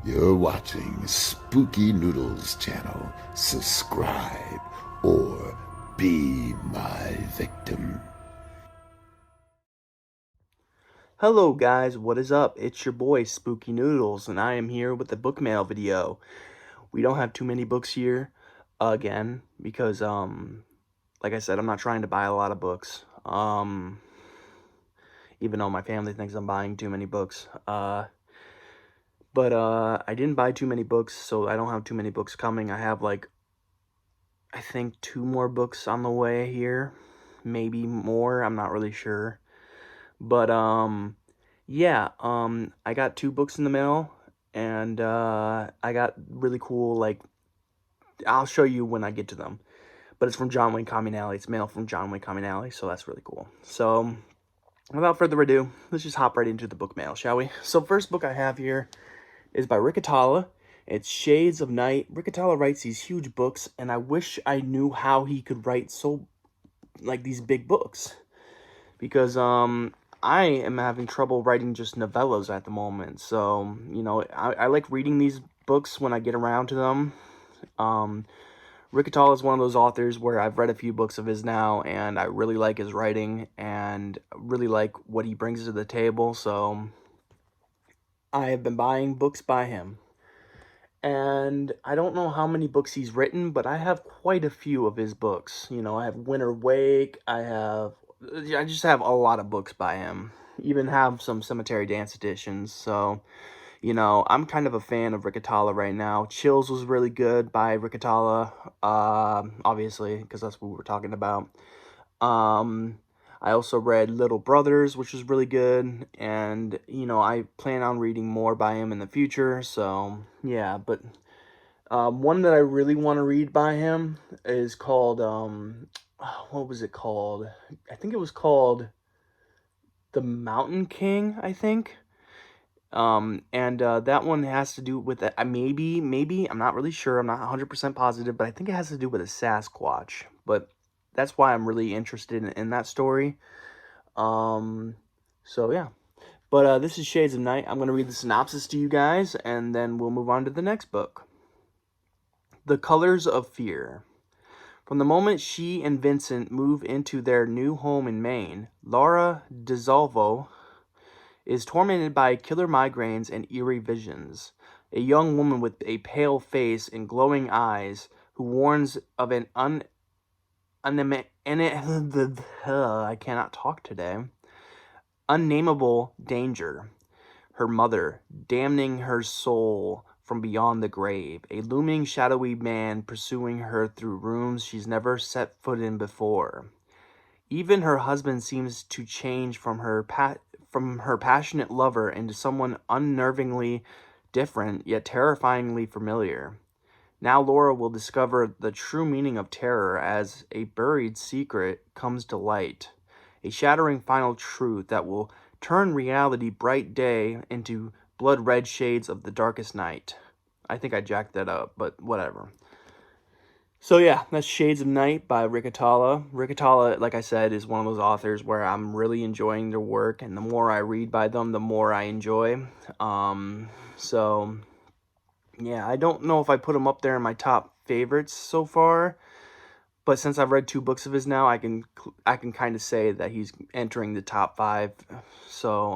You're watching Spooky Noodles channel. Subscribe or be my victim. Hello guys, what is up? It's your boy Spooky Noodles, and I am here with the book mail video. We don't have too many books here, again, because like I said, I'm not trying to buy a lot of books. Even though my family thinks I'm buying too many books. But I didn't buy too many books, so I don't have too many books coming. I have I think 2 more books on the way here, maybe more. I'm not really sure. But yeah, I got 2 books in the mail, and I got really cool, I'll show you when I get to them. But it's from John Wayne Communale. It's mail from John Wayne Communale, so that's really cool. So, without further ado, let's just hop right into the book mail, shall we? So, first book I have here is by Rick Atala. It's Shades of Night. Rick Atala writes these huge books, and I wish I knew how he could write these big books. Because, I am having trouble writing just novellas at the moment. So, I like reading these books when I get around to them. Rick Atala is one of those authors where I've read a few books of his now, and I really like his writing, and really like what he brings to the table, so I have been buying books by him. And I don't know how many books he's written, but I have quite a few of his books. I have Winter Wake, I just have a lot of books by him. Even have some Cemetery Dance editions, so I'm kind of a fan of Rick Atala right now. Chills was really good by Rick Atala, obviously, because that's what we were talking about. I also read Little Brothers, which was really good, and, I plan on reading more by him in the future, so, yeah, but, one that I really want to read by him is called, what was it called? I think it was called The Mountain King, I think. And that one has to do with maybe, I'm not really sure, I'm not 100% positive, but I think it has to do with a Sasquatch, but that's why I'm really interested in that story. So yeah, but this is Shades of Night. I'm going to read the synopsis to you guys, and then we'll move on to the next book. The Colors of Fear. From the moment she and Vincent move into their new home in Maine, Laura DeSalvo is tormented by killer migraines and eerie visions. A young woman with a pale face and glowing eyes who warns of an I cannot talk today. Unnameable danger. Her mother, damning her soul from beyond the grave. A looming shadowy man pursuing her through rooms she's never set foot in before. Even her husband seems to change from her passionate lover into someone unnervingly different, yet terrifyingly familiar. Now Laura will discover the true meaning of terror as a buried secret comes to light. A shattering final truth that will turn reality bright day into blood-red shades of the darkest night. I think I jacked that up, but whatever. So yeah, that's Shades of Night by Rick Atala. Rick Atala, like I said, is one of those authors where I'm really enjoying their work, and the more I read by them, the more I enjoy. So yeah, I don't know if I put him up there in my top favorites so far, but since I've read 2 books of his now, I can kind of say that he's entering the top 5. So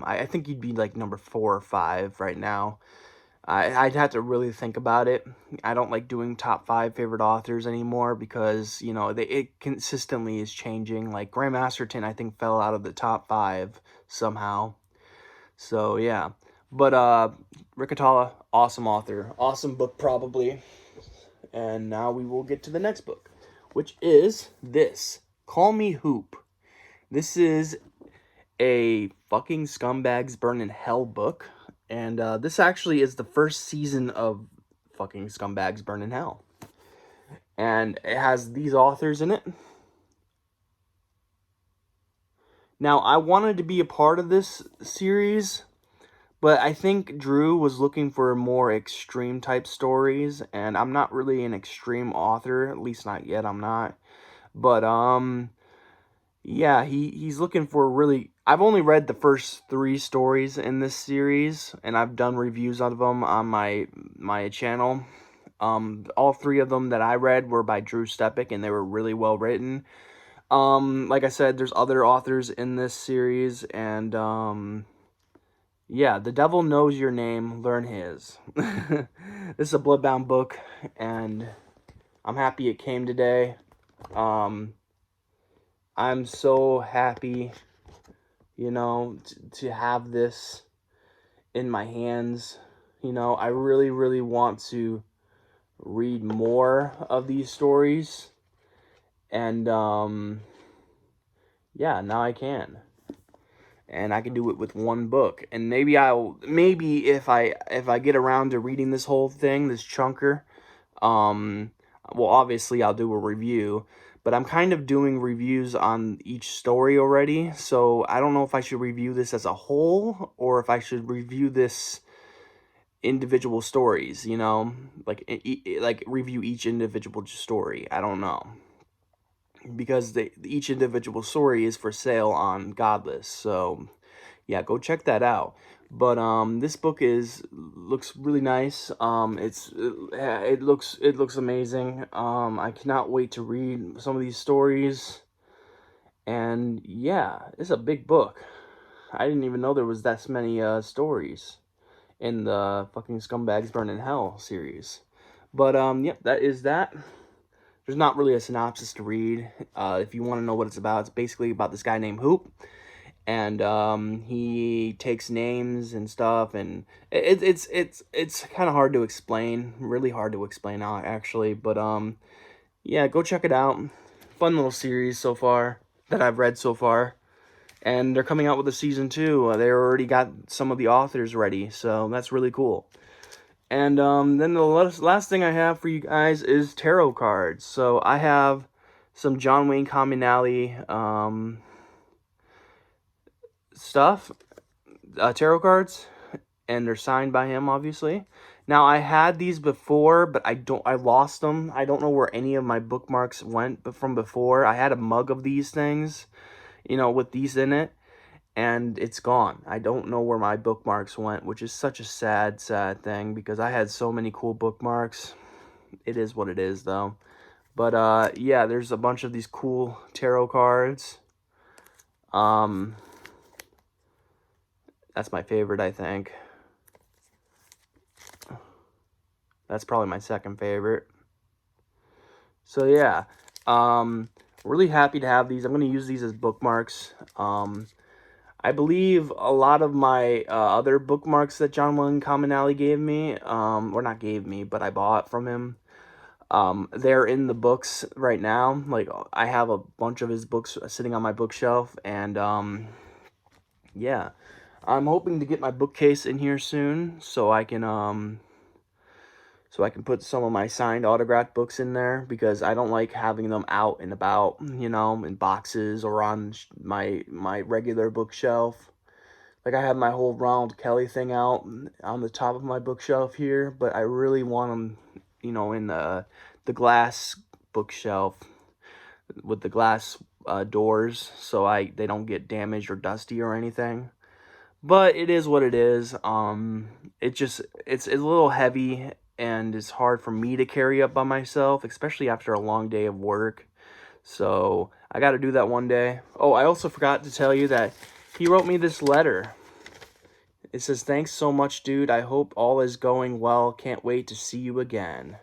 I think he'd be like number 4 or 5 right now. I'd have to really think about it. I don't like doing top 5 favorite authors anymore because, it consistently is changing. Like, Graham Masterton, I think, fell out of the top 5 somehow. So, yeah. But, Rick Atala, awesome author. Awesome book, probably. And now we will get to the next book, which is this. Call Me Hoop. This is a fucking Scumbags Burn in Hell book. And this actually is the first season of fucking Scumbags Burn in Hell. And it has these authors in it. Now, I wanted to be a part of this series, but I think Drew was looking for more extreme type stories, and I'm not really an extreme author, at least not yet, I'm not. But, yeah, he's looking for really. I've only read the first 3 stories in this series, and I've done reviews of them on my channel. All 3 of them that I read were by Drew Stepek, and they were really well written. Like I said, there's other authors in this series, and yeah, The Devil Knows Your Name, learn his. This is a Bloodbound book, and I'm happy it came today. I'm so happy, you know, to have this in my hands. You know, I really, really want to read more of these stories. And, yeah, now I can. And I can do it with one book. And maybe if I get around to reading this whole thing, this chunker, well, obviously I'll do a review, but I'm kind of doing reviews on each story already, so I don't know if I should review this as a whole, or if I should review this individual stories, you know, like review each individual story. I don't know, because each individual story is for sale on Godless, so yeah, go check that out. But this book looks really nice. It looks amazing. I cannot wait to read some of these stories. And yeah, it's a big book. I didn't even know there was that many stories in the fucking Scumbags Burn in Hell series. But yep, that is that. There's not really a synopsis to read. If you want to know what it's about, it's basically about this guy named Hoop, and he takes names and stuff, and it's kind of hard to explain, really hard to explain actually, but yeah, go check it out. Fun little series so far that I've read so far, and they're coming out with a season 2. They already got some of the authors ready, so that's really cool. And then the last thing I have for you guys is tarot cards. So I have some John Wayne Communale stuff, tarot cards, and they're signed by him, obviously. Now, I had these before, but I lost them. I don't know where any of my bookmarks went from before. I had a mug of these things, you know, with these in it, and it's gone. I don't know where my bookmarks went, which is such a sad, sad thing, because I had so many cool bookmarks. It is what it is, though. But, yeah, there's a bunch of these cool tarot cards. That's my favorite, I think. That's probably my second favorite. So, yeah. Really happy to have these. I'm going to use these as bookmarks. I believe a lot of my other bookmarks that John Wayne Communale gave me, or not gave me, but I bought from him, they're in the books right now. Like, I have a bunch of his books sitting on my bookshelf, and yeah, I'm hoping to get my bookcase in here soon, so I can put some of my signed autographed books in there, because I don't like having them out and about, you know, in boxes or on my regular bookshelf. Like, I have my whole Ronald Kelly thing out on the top of my bookshelf here, but I really want them, you know, in the glass bookshelf with the glass doors, so they don't get damaged or dusty or anything. But it is what it is. It's a little heavy, and it's hard for me to carry up by myself, especially after a long day of work. So I got to do that one day. Oh, I also forgot to tell you that he wrote me this letter. It says, "Thanks so much, dude. I hope all is going well. Can't wait to see you again."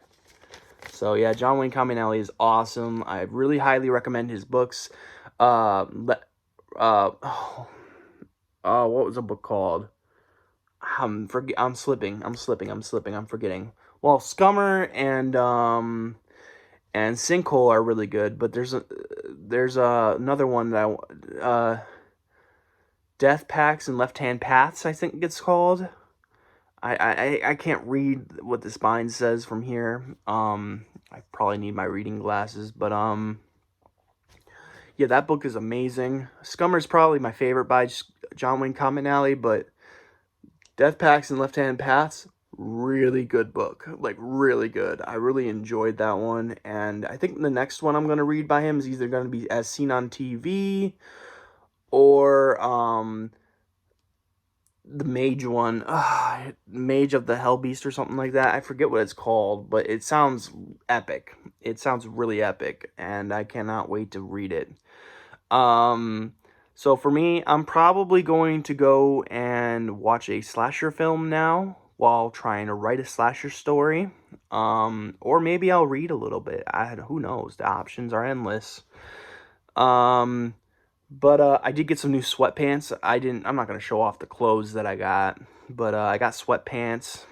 So yeah, John Wayne Communale is awesome. I really highly recommend his books. What was the book called? I'm forgetting. Well, Scummer and Sinkhole are really good, but there's another one that Death Packs and Left Hand Paths, I think it's called. I can't read what the spine says from here. I probably need my reading glasses, but yeah, that book is amazing. Scummer's probably my favorite by John Wayne Communale, but Death Packs and Left Hand Paths, Really good book. Like, really good. I really enjoyed that one. And I think the next one I'm going to read by him is either going to be As Seen on TV or the mage one, Mage of the Hell Beast or something like that. I forget what it's called, but it sounds epic. It sounds really epic, and I cannot wait to read it. Um, so for me, I'm probably going to go and watch a slasher film now while trying to write a slasher story. Or maybe I'll read a little bit. Who knows? The options are endless. Um, but I did get some new sweatpants. I'm not gonna show off the clothes that I got, but I got sweatpants,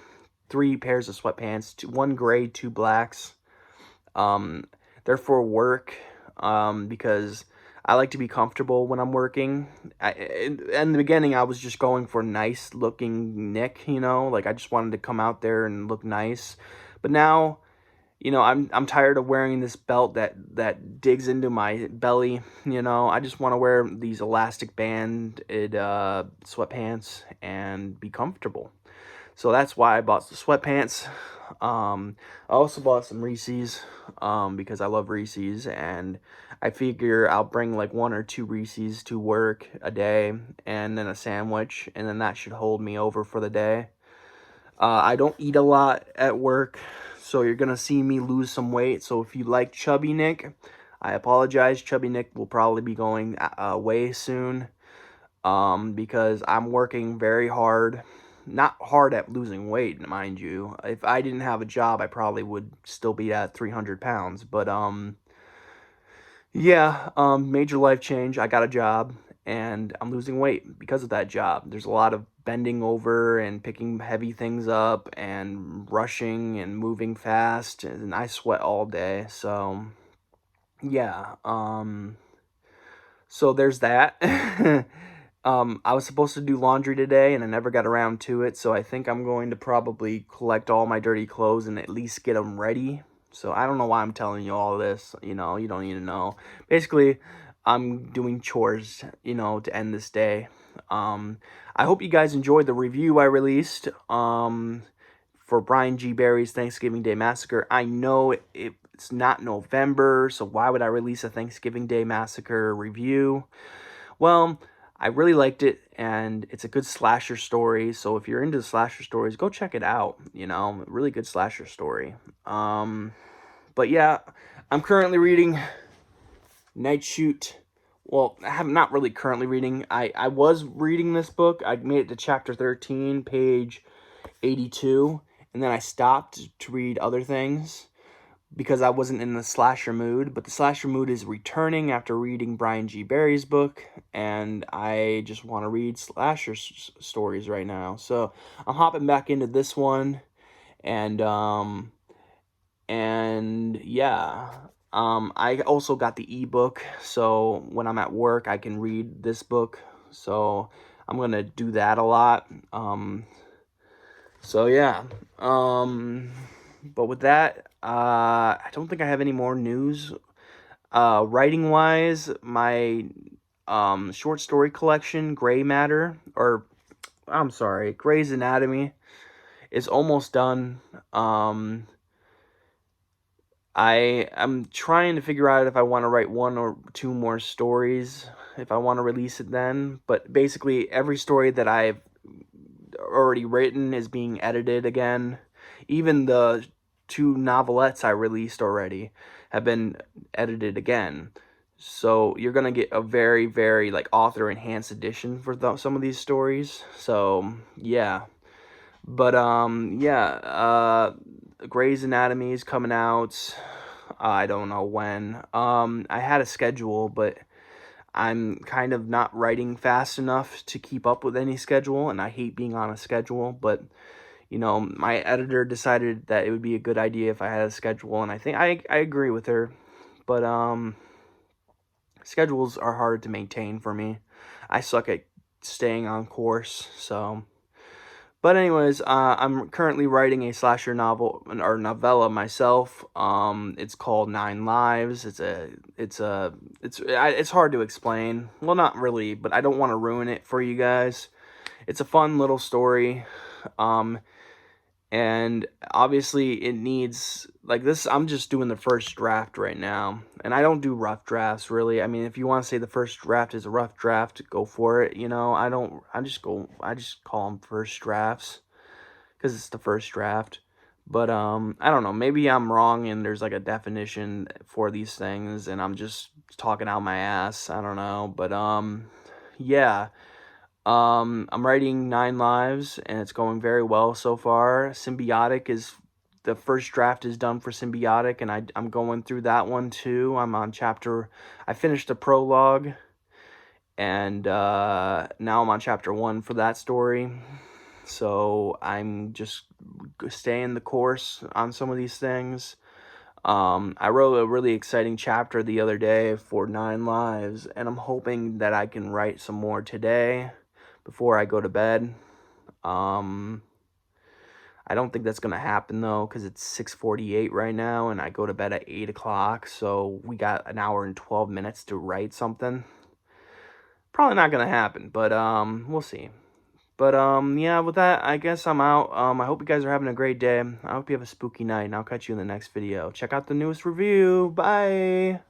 3 pairs of sweatpants, one gray, 2 blacks. Um, they're for work, because I like to be comfortable when I'm working. In the beginning, I was just going for nice looking Nick, like I just wanted to come out there and look nice. But now, I'm tired of wearing this belt that digs into my belly. I just want to wear these elastic banded sweatpants and be comfortable. So that's why I bought the sweatpants. I also bought some Reese's because I love Reese's, and I figure I'll bring like 1 or 2 Reese's to work a day, and then a sandwich, and then that should hold me over for the day. I don't eat a lot at work, so you're gonna see me lose some weight. So if you like Chubby Nick, I apologize. Chubby Nick will probably be going away soon, because I'm working very hard. Not hard at losing weight, mind you. If I didn't have a job, I probably would still be at 300 pounds. But, yeah, major life change. I got a job, and I'm losing weight because of that job. There's a lot of bending over and picking heavy things up and rushing and moving fast, and I sweat all day. So, yeah, so there's that. I was supposed to do laundry today, and I never got around to it, so I think I'm going to probably collect all my dirty clothes and at least get them ready. So I don't know why I'm telling you all this, you don't need to know. Basically, I'm doing chores, to end this day. I hope you guys enjoyed the review I released for Brian G. Barry's Thanksgiving Day Massacre. I know it's not November, so why would I release a Thanksgiving Day Massacre review? Well, I really liked it, and it's a good slasher story. So if you're into slasher stories, go check it out. Really good slasher story. But yeah, I'm currently reading Night Shoot. Well, I'm not really currently reading. I was reading this book. I made it to chapter 13, page 82, and then I stopped to read other things because I wasn't in the slasher mood. But the slasher mood is returning after reading Brian G. Barry's book, and I just want to read slasher stories right now. So I'm hopping back into this one, and yeah. I also got the ebook, so when I'm at work, I can read this book. So I'm gonna do that a lot. So yeah. But with that, I don't think I have any more news. Writing wise, my short story collection, Gray Matter, or I'm sorry, Grey's Anatomy, is almost done. I'm trying to figure out if I want to write 1 or 2 more stories, if I want to release it then. But basically, every story that I've already written is being edited again. Even the 2 novelettes I released already have been edited again. So you're going to get a very, very, author enhanced edition for some of these stories. So, yeah. But, yeah, Grey's Anatomy is coming out. I don't know when. I had a schedule, but I'm kind of not writing fast enough to keep up with any schedule, and I hate being on a schedule. But, my editor decided that it would be a good idea if I had a schedule, and I think I agree with her. But, schedules are hard to maintain for me. I suck at staying on course, so... But anyways, I'm currently writing a slasher novel or novella myself. It's called 9 Lives. It's hard to explain. Well, not really, but I don't want to ruin it for you guys. It's a fun little story. And obviously it needs, like, this, I'm just doing the first draft right now, and I don't do rough drafts really. I mean, if you want to say the first draft is a rough draft, go for it, you know. I just call them first drafts because it's the first draft. But I don't know, maybe I'm wrong and there's like a definition for these things and I'm just talking out my ass, I don't know. But yeah, I'm writing 9 Lives, and it's going very well so far. Symbiotic is, the first draft is done for Symbiotic, and I'm going through that one too. I'm on chapter, I finished the prologue, and now I'm on chapter 1 for that story. So I'm just staying the course on some of these things. I wrote a really exciting chapter the other day for 9 Lives, and I'm hoping that I can write some more today before I go to bed. I don't think that's gonna happen though, because it's 6:48 right now, and I go to bed at 8 o'clock, so we got an hour and 12 minutes to write something. Probably not gonna happen, but we'll see. But yeah, with that, I guess I'm out. I hope you guys are having a great day. I hope you have a spooky night, and I'll catch you in the next video. Check out the newest review. Bye!